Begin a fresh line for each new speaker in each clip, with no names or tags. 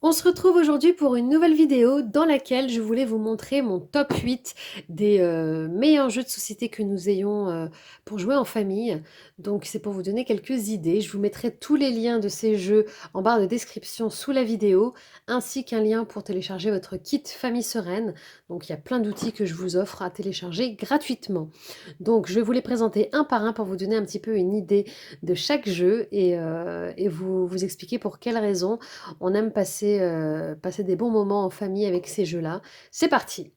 On se retrouve aujourd'hui pour une nouvelle vidéo dans laquelle je voulais vous montrer mon top 8 des meilleurs jeux de société que nous ayons pour jouer en famille. Donc c'est pour vous donner quelques idées. Je vous mettrai tous les liens de ces jeux en barre de description sous la vidéo, ainsi qu'un lien pour télécharger votre kit Famille Sereine. Donc il y a plein d'outils que je vous offre à télécharger gratuitement. Donc je vais vous les présenter un par un pour vous donner un petit peu une idée de chaque jeu et vous expliquer pour quelles raisons on aime passer des bons moments en famille avec ces jeux-là. C'est parti!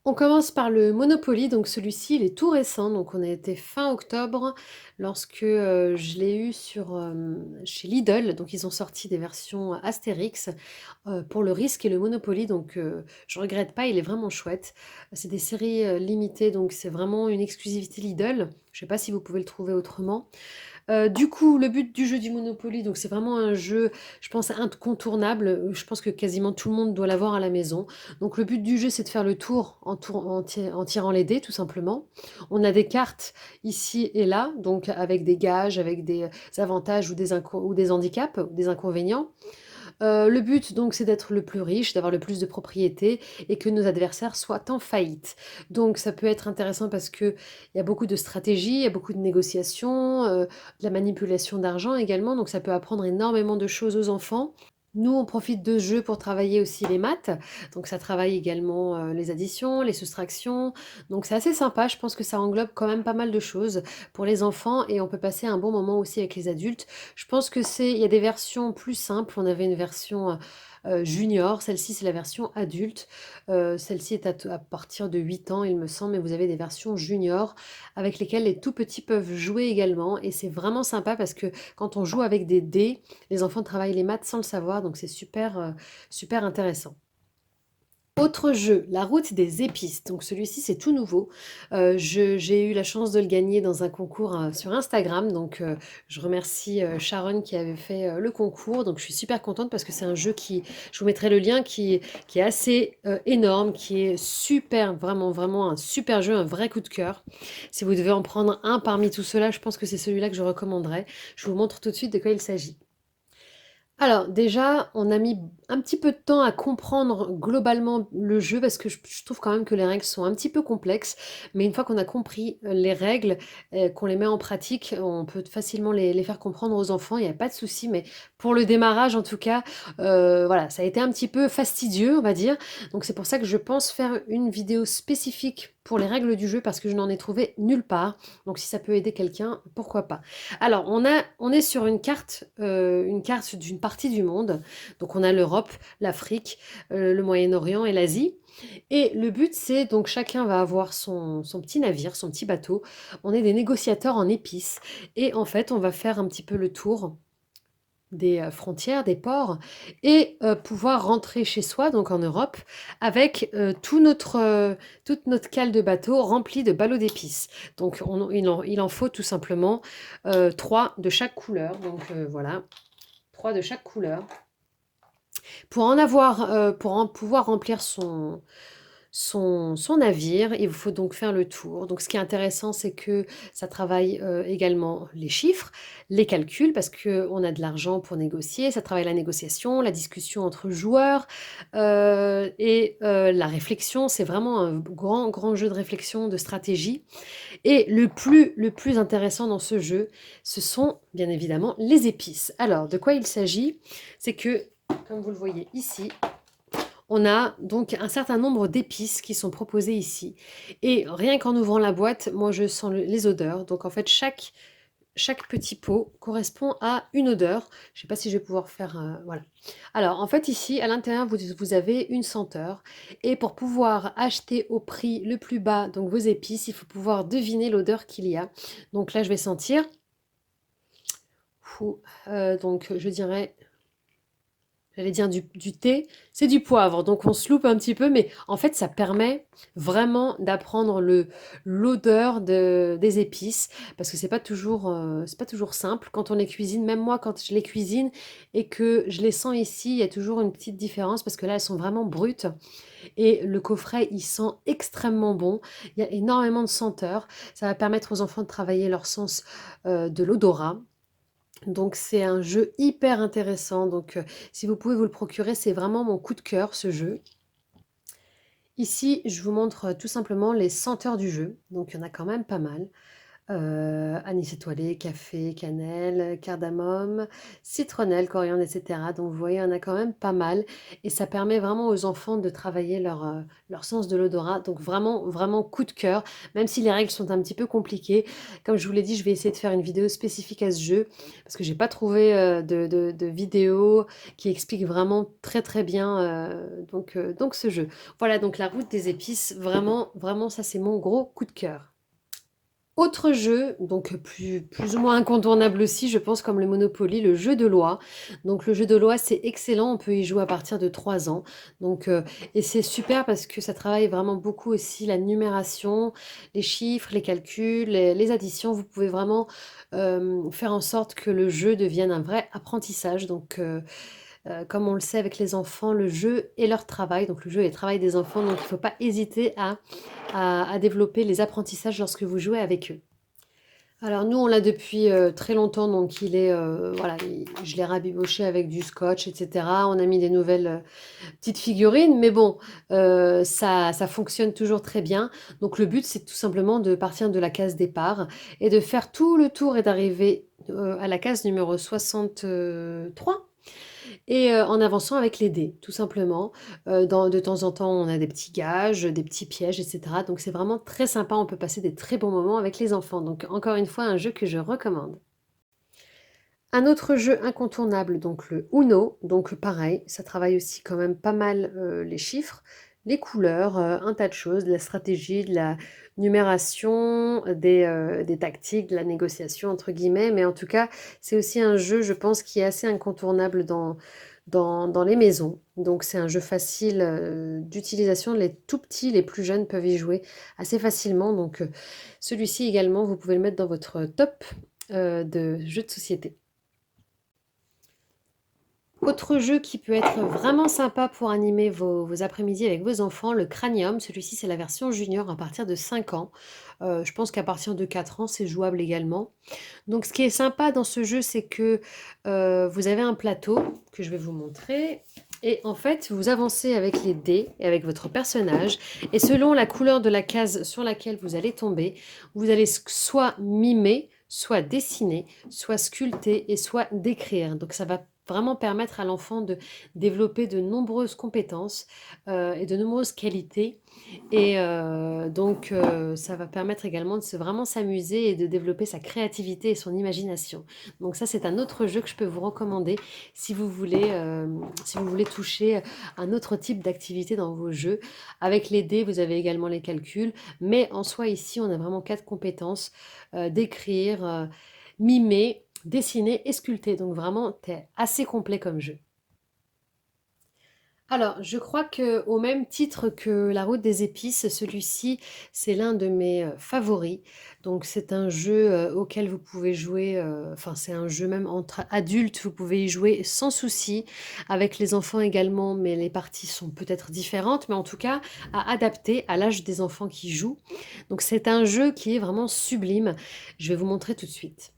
On commence par le Monopoly, donc celui-ci il est tout récent, donc on a été fin octobre lorsque je l'ai eu chez Lidl, donc ils ont sorti des versions Astérix pour le Risque et le Monopoly, donc je regrette pas, il est vraiment chouette. C'est des séries limitées, donc c'est vraiment une exclusivité Lidl. Je sais pas si vous pouvez le trouver autrement. Du coup, le but du jeu du Monopoly, donc c'est vraiment un jeu, je pense, incontournable. Je pense que quasiment tout le monde doit l'avoir à la maison. Donc le but du jeu, c'est de faire le tour en tirant les dés, tout simplement. On a des cartes ici et là, donc avec des gages, avec des avantages ou des handicaps, ou des inconvénients. Le but donc c'est d'être le plus riche, d'avoir le plus de propriétés et que nos adversaires soient en faillite. Donc ça peut être intéressant parce qu'il y a beaucoup de stratégies, il y a beaucoup de négociations, de la manipulation d'argent également, donc ça peut apprendre énormément de choses aux enfants. Nous, on profite de ce jeu pour travailler aussi les maths, donc ça travaille également les additions, les soustractions, donc c'est assez sympa, je pense que ça englobe quand même pas mal de choses pour les enfants et on peut passer un bon moment aussi avec les adultes. Je pense que il y a des versions plus simples. On avait une version junior, celle-ci c'est la version adulte. Celle-ci est à partir de 8 ans, il me semble, mais vous avez des versions junior avec lesquelles les tout petits peuvent jouer également. Et c'est vraiment sympa parce que quand on joue avec des dés, les enfants travaillent les maths sans le savoir, donc c'est super, super intéressant. Autre jeu, la route des épices. Donc celui-ci, c'est tout nouveau. J'ai eu la chance de le gagner dans un concours sur Instagram. Donc je remercie Sharon qui avait fait le concours. Donc je suis super contente parce que c'est un jeu je vous mettrai le lien, qui est assez énorme, qui est super, vraiment, vraiment un super jeu, un vrai coup de cœur. Si vous devez en prendre un parmi tout cela, je pense que c'est celui-là que je recommanderais. Je vous montre tout de suite de quoi il s'agit. Alors déjà, on a mis un petit peu de temps à comprendre globalement le jeu parce que je trouve quand même que les règles sont un petit peu complexes. Mais une fois qu'on a compris les règles, qu'on les met en pratique, on peut facilement les faire comprendre aux enfants, il n'y a pas de souci. Mais pour le démarrage, en tout cas, voilà, ça a été un petit peu fastidieux, on va dire. Donc c'est pour ça que je pense faire une vidéo spécifique pour les règles du jeu parce que je n'en ai trouvé nulle part. Donc si ça peut aider quelqu'un, pourquoi pas. Alors, on est sur une carte d'une partie du monde. Donc, on a l'Europe, l'Afrique, le Moyen-Orient et l'Asie. Et le but, c'est donc chacun va avoir son petit navire, son petit bateau. On est des négociateurs en épices. Et en fait, on va faire un petit peu le tour des frontières, des ports, et pouvoir rentrer chez soi, donc en Europe, avec toute notre cale de bateau remplie de ballots d'épices. Donc il en faut tout simplement 3 de chaque couleur. Donc voilà, 3 de chaque couleur. Pour en pouvoir remplir son navire, il vous faut donc faire le tour. Donc ce qui est intéressant, c'est que ça travaille également les chiffres, les calculs, parce qu'on a de l'argent pour négocier, ça travaille la négociation, la discussion entre joueurs et la réflexion. C'est vraiment un grand, grand jeu de réflexion, de stratégie. Et le plus intéressant dans ce jeu, ce sont bien évidemment les épices. Alors, de quoi il s'agit? C'est que, comme vous le voyez ici, on a donc un certain nombre d'épices qui sont proposées ici. Et rien qu'en ouvrant la boîte, moi je sens les odeurs. Donc en fait, chaque petit pot correspond à une odeur. Je ne sais pas si je vais pouvoir faire... voilà. Alors en fait ici, à l'intérieur, vous avez une senteur. Et pour pouvoir acheter au prix le plus bas donc vos épices, il faut pouvoir deviner l'odeur qu'il y a. Donc là, je vais sentir. Donc je dirais... J'allais dire du thé, c'est du poivre, donc on se loupe un petit peu, mais en fait, ça permet vraiment d'apprendre l'odeur des épices, parce que c'est pas toujours simple quand on les cuisine. Même moi, quand je les cuisine et que je les sens ici, il y a toujours une petite différence, parce que là, elles sont vraiment brutes, et le coffret, il sent extrêmement bon. Il y a énormément de senteurs. Ça va permettre aux enfants de travailler leur sens de l'odorat. Donc c'est un jeu hyper intéressant, donc si vous pouvez vous le procurer, c'est vraiment mon coup de cœur ce jeu. Ici, je vous montre tout simplement les senteurs du jeu, donc il y en a quand même pas mal. Anis étoilé, café, cannelle, cardamome, citronnelle, coriandre et cetera. Donc vous voyez, il y en a quand même pas mal et ça permet vraiment aux enfants de travailler leur sens de l'odorat. Donc vraiment, vraiment coup de cœur, même si les règles sont un petit peu compliquées. Comme je vous l'ai dit, je vais essayer de faire une vidéo spécifique à ce jeu parce que j'ai pas trouvé, de vidéo qui explique vraiment très, très bien, donc ce jeu. Voilà, donc la route des épices, vraiment, vraiment ça c'est mon gros coup de cœur. Autre jeu, donc plus ou moins incontournable aussi, je pense, comme le Monopoly, le jeu de loi. Donc le jeu de loi, c'est excellent, on peut y jouer à partir de 3 ans. Donc, et c'est super parce que ça travaille vraiment beaucoup aussi la numération, les chiffres, les calculs, les additions. Vous pouvez vraiment faire en sorte que le jeu devienne un vrai apprentissage. Donc, comme on le sait avec les enfants, le jeu est leur travail, donc le jeu est le travail des enfants, donc il ne faut pas hésiter à développer les apprentissages lorsque vous jouez avec eux. Alors nous, on l'a depuis très longtemps, donc voilà, je l'ai rabiboché avec du scotch, etc. On a mis des nouvelles petites figurines, mais bon, ça fonctionne toujours très bien. Donc le but, c'est tout simplement de partir de la case départ et de faire tout le tour et d'arriver à la case numéro 63. Et en avançant avec les dés, tout simplement. De temps en temps, on a des petits gages, des petits pièges, etc. Donc c'est vraiment très sympa, on peut passer des très bons moments avec les enfants. Donc encore une fois, un jeu que je recommande. Un autre jeu incontournable, donc le Uno. Donc pareil, ça travaille aussi quand même pas mal les chiffres, les couleurs, un tas de choses, de la stratégie, de la numération, des tactiques, de la négociation entre guillemets. Mais en tout cas, c'est aussi un jeu, je pense, qui est assez incontournable dans les maisons. Donc c'est un jeu facile d'utilisation. Les tout petits, les plus jeunes peuvent y jouer assez facilement. Donc celui-ci également, vous pouvez le mettre dans votre top de jeux de société. Autre jeu qui peut être vraiment sympa pour animer vos après-midi avec vos enfants, le Cranium. Celui-ci, c'est la version junior à partir de 5 ans. Je pense qu'à partir de 4 ans, c'est jouable également. Donc, ce qui est sympa dans ce jeu, c'est que vous avez un plateau que je vais vous montrer. Et en fait, vous avancez avec les dés et avec votre personnage. Et selon la couleur de la case sur laquelle vous allez tomber, vous allez soit mimer, soit dessiner, soit sculpter et soit décrire. Donc, ça va vraiment permettre à l'enfant de développer de nombreuses compétences et de nombreuses qualités. Et donc, ça va permettre également de vraiment s'amuser et de développer sa créativité et son imagination. Donc ça, c'est un autre jeu que je peux vous recommander si vous voulez toucher un autre type d'activité dans vos jeux. Avec les dés, vous avez également les calculs, mais en soi, ici, on a vraiment 4 compétences, d'écrire, mimer, dessiner et sculpter. Donc vraiment, c'est assez complet comme jeu. Alors, je crois que au même titre que La Route des épices, celui-ci, c'est l'un de mes favoris. Donc, c'est un jeu auquel vous pouvez jouer, enfin, c'est un jeu même entre adultes, vous pouvez y jouer sans souci, avec les enfants également, mais les parties sont peut-être différentes, mais en tout cas, à adapter à l'âge des enfants qui jouent. Donc, c'est un jeu qui est vraiment sublime. Je vais vous montrer tout de suite.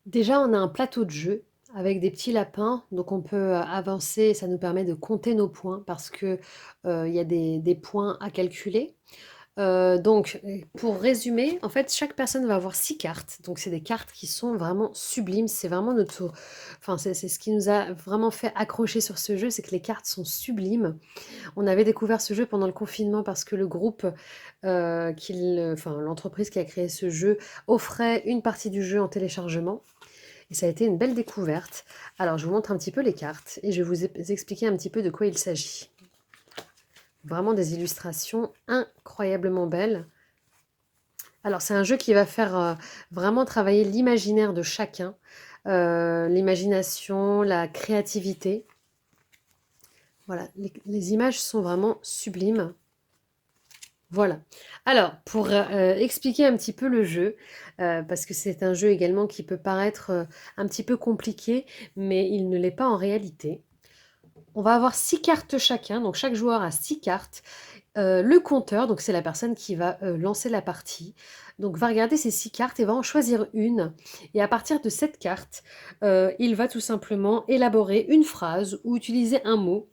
Déjà, on a un plateau de jeu avec des petits lapins, donc on peut avancer, ça nous permet de compter nos points parce que il y a des points à calculer. Donc, pour résumer, en fait, chaque personne va avoir 6 cartes. Donc, c'est des cartes qui sont vraiment sublimes. C'est vraiment enfin, c'est ce qui nous a vraiment fait accrocher sur ce jeu, c'est que les cartes sont sublimes. On avait découvert ce jeu pendant le confinement parce que le groupe, enfin, l'entreprise qui a créé ce jeu offrait une partie du jeu en téléchargement. Et ça a été une belle découverte. Alors, je vous montre un petit peu les cartes et je vais vous expliquer un petit peu de quoi il s'agit. Vraiment des illustrations incroyablement belles. Alors, c'est un jeu qui va faire vraiment travailler l'imaginaire de chacun, l'imagination, la créativité. Voilà, les images sont vraiment sublimes. Voilà. Alors, pour expliquer un petit peu le jeu, parce que c'est un jeu également qui peut paraître un petit peu compliqué, mais il ne l'est pas en réalité. On va avoir 6 cartes chacun, donc chaque joueur a 6 cartes. Le compteur, donc c'est la personne qui va lancer la partie, donc va regarder ces 6 cartes et va en choisir une. Et à partir de cette carte, il va tout simplement élaborer une phrase ou utiliser un mot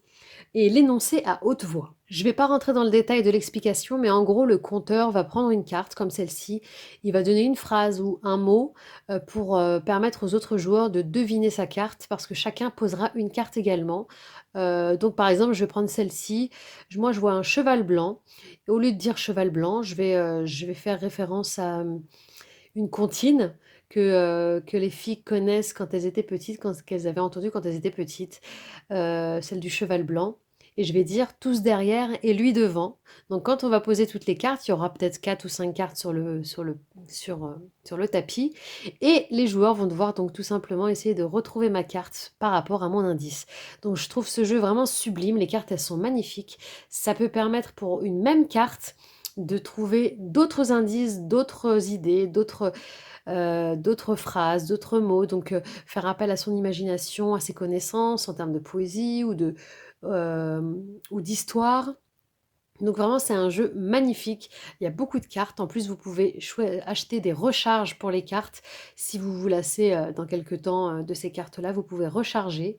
et l'énoncer à haute voix. Je ne vais pas rentrer dans le détail de l'explication, mais en gros, le conteur va prendre une carte comme celle-ci, il va donner une phrase ou un mot pour permettre aux autres joueurs de deviner sa carte, parce que chacun posera une carte également. Donc par exemple, je vais prendre celle-ci. Moi, je vois un cheval blanc. Et au lieu de dire cheval blanc, je vais faire référence à une comptine que les filles connaissent quand elles étaient petites, qu'elles avaient entendu quand elles étaient petites, celle du cheval blanc. Et je vais dire tous derrière et lui devant. Donc quand on va poser toutes les cartes, il y aura peut-être 4 ou 5 cartes sur le tapis. Et les joueurs vont devoir donc tout simplement essayer de retrouver ma carte par rapport à mon indice. Donc je trouve ce jeu vraiment sublime. Les cartes, elles sont magnifiques. Ça peut permettre pour une même carte de trouver d'autres indices, d'autres idées, d'autres phrases, d'autres mots. Donc, faire appel à son imagination, à ses connaissances en termes de poésie ou d'histoire. Donc vraiment, c'est un jeu magnifique. Il y a beaucoup de cartes. En plus, vous pouvez acheter des recharges pour les cartes. Si vous vous lassez dans quelques temps de ces cartes-là, vous pouvez recharger.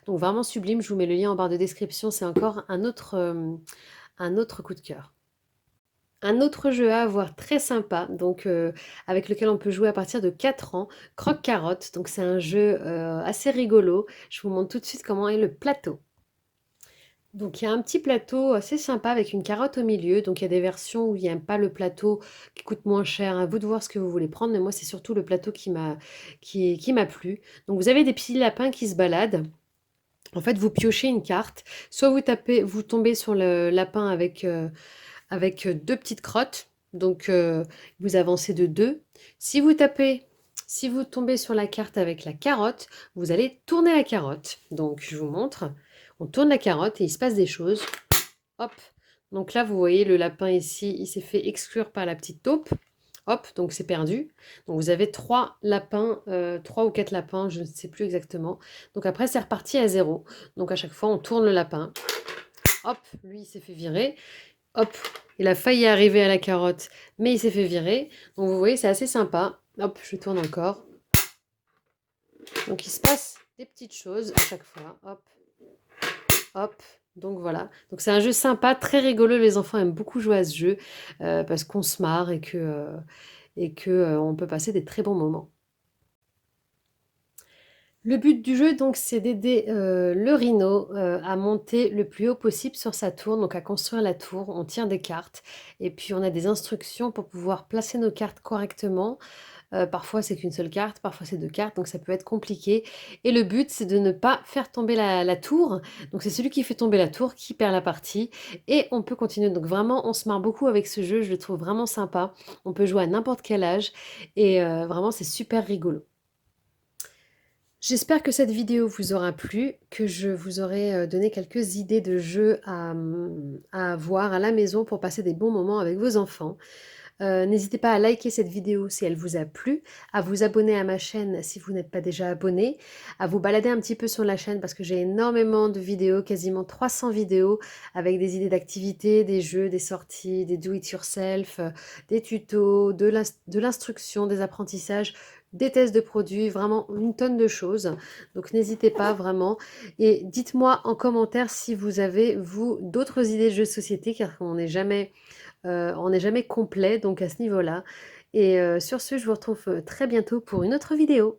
Donc vraiment sublime. Je vous mets le lien en barre de description. C'est encore un autre coup de cœur. Un autre jeu à avoir très sympa, donc avec lequel on peut jouer à partir de 4 ans, Croque-Carotte. Donc c'est un jeu assez rigolo. Je vous montre tout de suite comment est le plateau. Donc il y a un petit plateau assez sympa avec une carotte au milieu. Donc il y a des versions où il n'y a pas le plateau qui coûte moins cher. À vous de voir ce que vous voulez prendre, mais moi c'est surtout le plateau qui m'a plu. Donc vous avez des petits lapins qui se baladent. En fait, vous piochez une carte. Soit vous tombez sur le lapin avec deux petites crottes. Donc, vous avancez de 2. Si vous tapez, si vous tombez sur la carte avec la carotte, vous allez tourner la carotte. Donc, je vous montre. On tourne la carotte et il se passe des choses. Hop. Donc là, vous voyez le lapin ici, il s'est fait exclure par la petite taupe. Hop, donc c'est perdu. Donc vous avez 3 lapins, 3 ou 4 lapins, je ne sais plus exactement. Donc après, c'est reparti à 0. Donc à chaque fois, on tourne le lapin. Hop, lui, il s'est fait virer. Hop, il a failli arriver à la carotte, mais il s'est fait virer. Donc vous voyez, c'est assez sympa. Hop, je tourne encore. Donc il se passe des petites choses à chaque fois. Hop, hop. Donc voilà. Donc c'est un jeu sympa, très rigolo. Les enfants aiment beaucoup jouer à ce jeu parce qu'on se marre et que on peut passer des très bons moments. Le but du jeu, donc, c'est d'aider le rhino à monter le plus haut possible sur sa tour, donc à construire la tour. On tire des cartes et puis on a des instructions pour pouvoir placer nos cartes correctement. Parfois, c'est qu'une seule carte, parfois c'est 2 cartes, donc ça peut être compliqué. Et le but, c'est de ne pas faire tomber la tour. Donc c'est celui qui fait tomber la tour qui perd la partie. Et on peut continuer. Donc vraiment, on se marre beaucoup avec ce jeu. Je le trouve vraiment sympa. On peut jouer à n'importe quel âge. Et vraiment, c'est super rigolo. J'espère que cette vidéo vous aura plu, que je vous aurai donné quelques idées de jeux à avoir à la maison pour passer des bons moments avec vos enfants. N'hésitez pas à liker cette vidéo si elle vous a plu, à vous abonner à ma chaîne si vous n'êtes pas déjà abonné, à vous balader un petit peu sur la chaîne parce que j'ai énormément de vidéos, quasiment 300 vidéos avec des idées d'activités, des jeux, des sorties, des do-it-yourself, des tutos, de l'instruction, des apprentissages, des tests de produits, vraiment une tonne de choses. Donc n'hésitez pas vraiment et dites-moi en commentaire si vous avez, vous, d'autres idées de jeux de société car on n'est jamais complet, donc à ce niveau-là. Et sur ce, je vous retrouve très bientôt pour une autre vidéo.